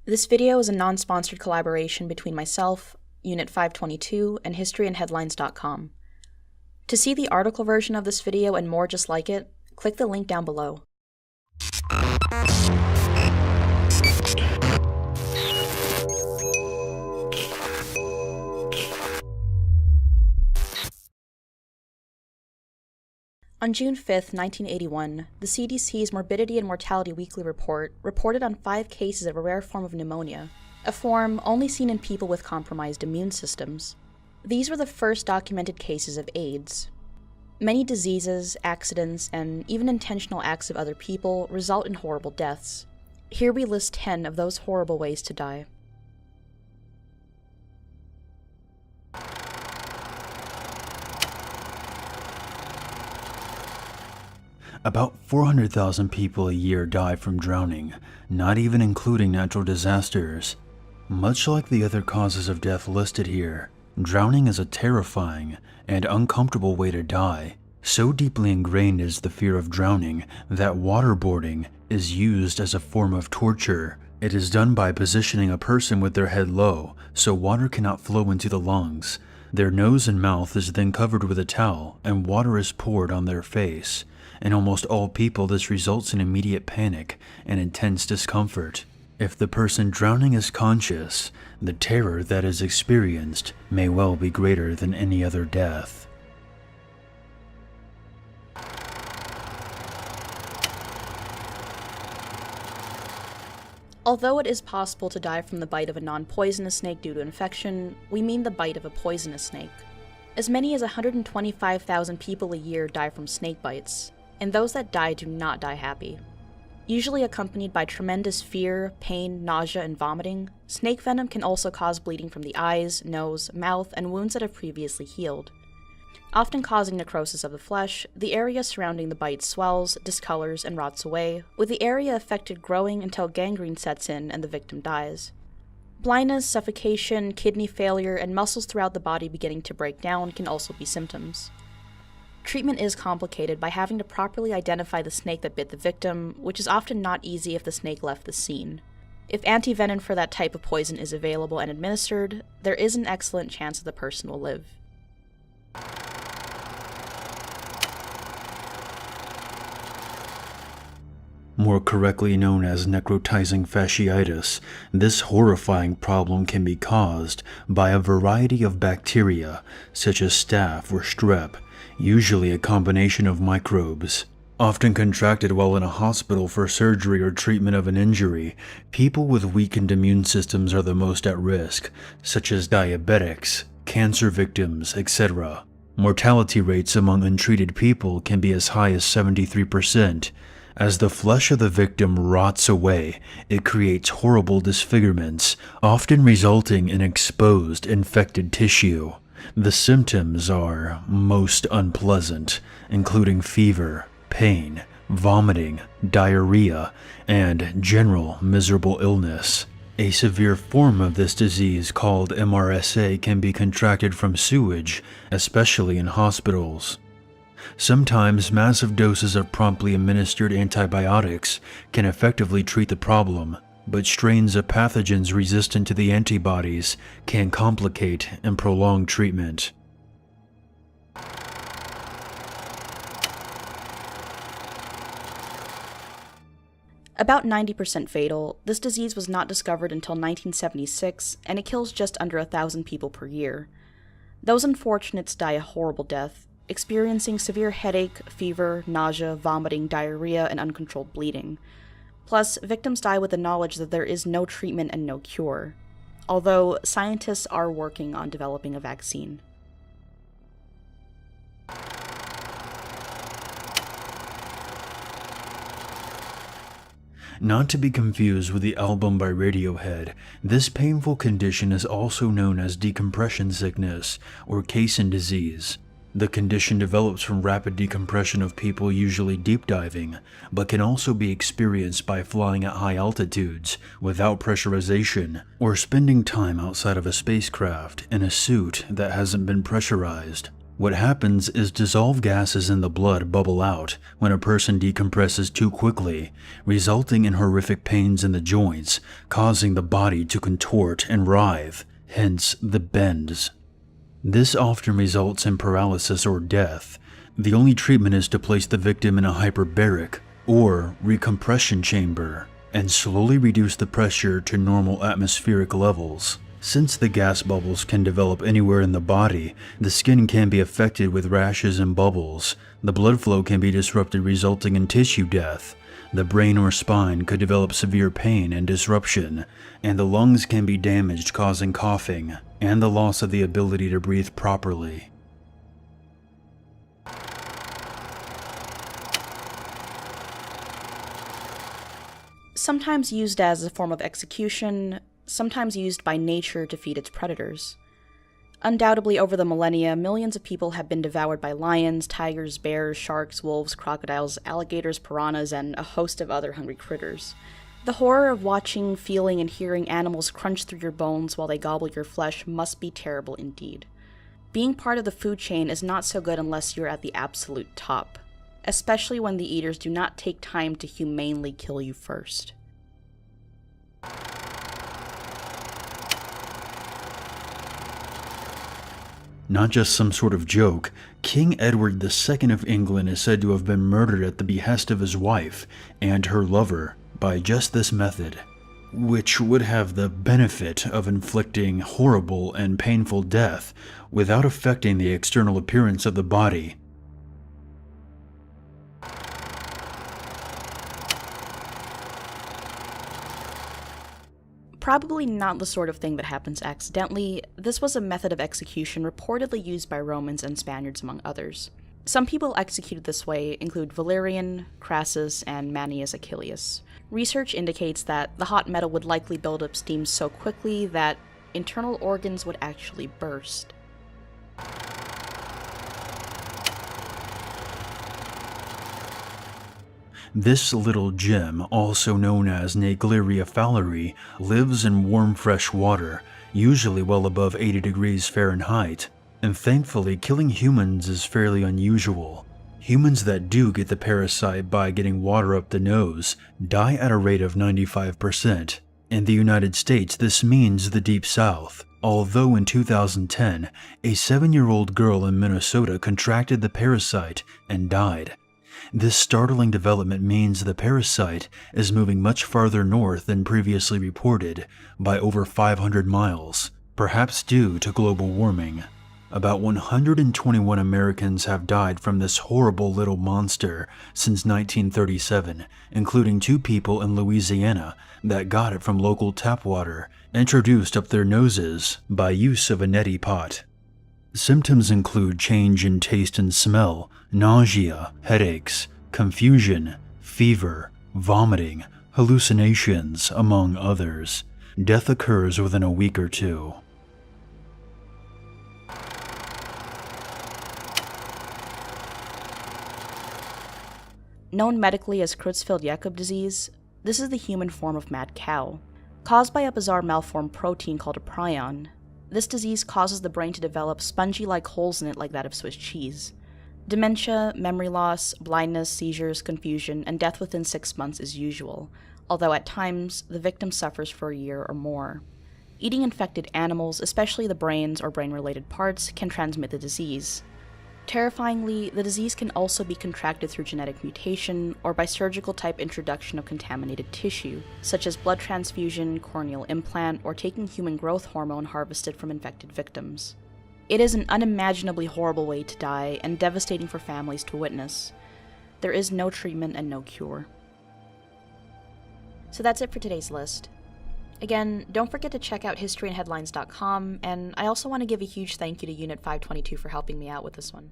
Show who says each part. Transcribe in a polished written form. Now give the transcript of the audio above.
Speaker 1: This video is a non-sponsored collaboration between myself, Unit 522, and historyandheadlines.com. To see the article version of this video and more just like it, click the link down below. On June 5, 1981, the CDC's Morbidity and Mortality Weekly Report reported on 5 cases of a rare form of pneumonia, a form only seen in people with compromised immune systems. These were the first documented cases of AIDS. Many diseases, accidents, and even intentional acts of other people result in horrible deaths. Here we list 10 of those horrible ways to die.
Speaker 2: About 400,000 people a year die from drowning, not even including natural disasters. Much like the other causes of death listed here, drowning is a terrifying and uncomfortable way to die. So deeply ingrained is the fear of drowning that waterboarding is used as a form of torture. It is done by positioning a person with their head low so water cannot flow into the lungs. Their nose and mouth is then covered with a towel and water is poured on their face. In almost all people, this results in immediate panic and intense discomfort. If the person drowning is conscious, the terror that is experienced may well be greater than any other death.
Speaker 1: Although it is possible to die from the bite of a non-poisonous snake due to infection, we mean the bite of a poisonous snake. As many as 125,000 people a year die from snake bites, and those that die do not die happy. Usually accompanied by tremendous fear, pain, nausea, and vomiting, snake venom can also cause bleeding from the eyes, nose, mouth, and wounds that have previously healed. Often causing necrosis of the flesh, the area surrounding the bite swells, discolors, and rots away, with the area affected growing until gangrene sets in and the victim dies. Blindness, suffocation, kidney failure, and muscles throughout the body beginning to break down can also be symptoms. Treatment is complicated by having to properly identify the snake that bit the victim, which is often not easy if the snake left the scene. If antivenom for that type of poison is available and administered, there is an excellent chance that the person will live.
Speaker 2: More correctly known as necrotizing fasciitis, this horrifying problem can be caused by a variety of bacteria, such as staph or strep, usually a combination of microbes. Often contracted while in a hospital for surgery or treatment of an injury, people with weakened immune systems are the most at risk, such as diabetics, cancer victims, etc. Mortality rates among untreated people can be as high as 73%. As the flesh of the victim rots away, it creates horrible disfigurements, often resulting in exposed, infected tissue. The symptoms are most unpleasant, including fever, pain, vomiting, diarrhea, and general miserable illness. A severe form of this disease called MRSA can be contracted from sewage, especially in hospitals. Sometimes massive doses of promptly administered antibiotics can effectively treat the problem, but strains of pathogens resistant to the antibodies can complicate and prolong treatment.
Speaker 1: About 90% fatal, this disease was not discovered until 1976, and it kills just under 1,000 people per year. Those unfortunates die a horrible death, experiencing severe headache, fever, nausea, vomiting, diarrhea, and uncontrolled bleeding. Plus, victims die with the knowledge that there is no treatment and no cure, although scientists are working on developing a vaccine.
Speaker 2: Not to be confused with the album by Radiohead, this painful condition is also known as decompression sickness or casein disease. The condition develops from rapid decompression of people usually deep diving, but can also be experienced by flying at high altitudes without pressurization, or spending time outside of a spacecraft in a suit that hasn't been pressurized. What happens is dissolved gases in the blood bubble out when a person decompresses too quickly, resulting in horrific pains in the joints, causing the body to contort and writhe, hence the bends. This often results in paralysis or death. The only treatment is to place the victim in a hyperbaric or recompression chamber and slowly reduce the pressure to normal atmospheric levels. Since the gas bubbles can develop anywhere in the body, the skin can be affected with rashes and bubbles, the blood flow can be disrupted resulting in tissue death, the brain or spine could develop severe pain and disruption, and the lungs can be damaged causing coughing and the loss of the ability to breathe properly.
Speaker 1: Sometimes used as a form of execution, sometimes used by nature to feed its predators. Undoubtedly, over the millennia, millions of people have been devoured by lions, tigers, bears, sharks, wolves, crocodiles, alligators, piranhas, and a host of other hungry critters. The horror of watching, feeling, and hearing animals crunch through your bones while they gobble your flesh must be terrible indeed. Being part of the food chain is not so good unless you're at the absolute top, especially when the eaters do not take time to humanely kill you first.
Speaker 2: Not just some sort of joke, King Edward II of England is said to have been murdered at the behest of his wife and her lover by just this method, which would have the benefit of inflicting horrible and painful death without affecting the external appearance of the body.
Speaker 1: Probably not the sort of thing that happens accidentally, this was a method of execution reportedly used by Romans and Spaniards among others. Some people executed this way include Valerian, Crassus, and Manius Achilles. Research indicates that the hot metal would likely build up steam so quickly that internal organs would actually burst.
Speaker 2: This little gem, also known as Naegleria fowleri, lives in warm fresh water, usually well above 80 degrees Fahrenheit, and thankfully killing humans is fairly unusual. Humans that do get the parasite by getting water up the nose die at a rate of 95%. In the United States, this means the Deep South, although in 2010, a 7-year-old girl in Minnesota contracted the parasite and died. This startling development means the parasite is moving much farther north than previously reported, by over 500 miles, perhaps due to global warming. About 121 Americans have died from this horrible little monster since 1937, including 2 people in Louisiana that got it from local tap water, introduced up their noses by use of a neti pot. Symptoms include change in taste and smell, nausea, headaches, confusion, fever, vomiting, hallucinations, among others. Death occurs within a week or 2.
Speaker 1: Known medically as Creutzfeldt-Jakob disease, this is the human form of mad cow. Caused by a bizarre malformed protein called a prion, this disease causes the brain to develop spongy-like holes in it like that of Swiss cheese. Dementia, memory loss, blindness, seizures, confusion, and death within 6 months is usual, although at times the victim suffers for a year or more. Eating infected animals, especially the brains or brain-related parts, can transmit the disease. Terrifyingly, the disease can also be contracted through genetic mutation or by surgical-type introduction of contaminated tissue, such as blood transfusion, corneal implant, or taking human growth hormone harvested from infected victims. It is an unimaginably horrible way to die and devastating for families to witness. There is no treatment and no cure. So that's it for today's list. Again, don't forget to check out historyandheadlines.com, and I also want to give a huge thank you to Unit 522 for helping me out with this one.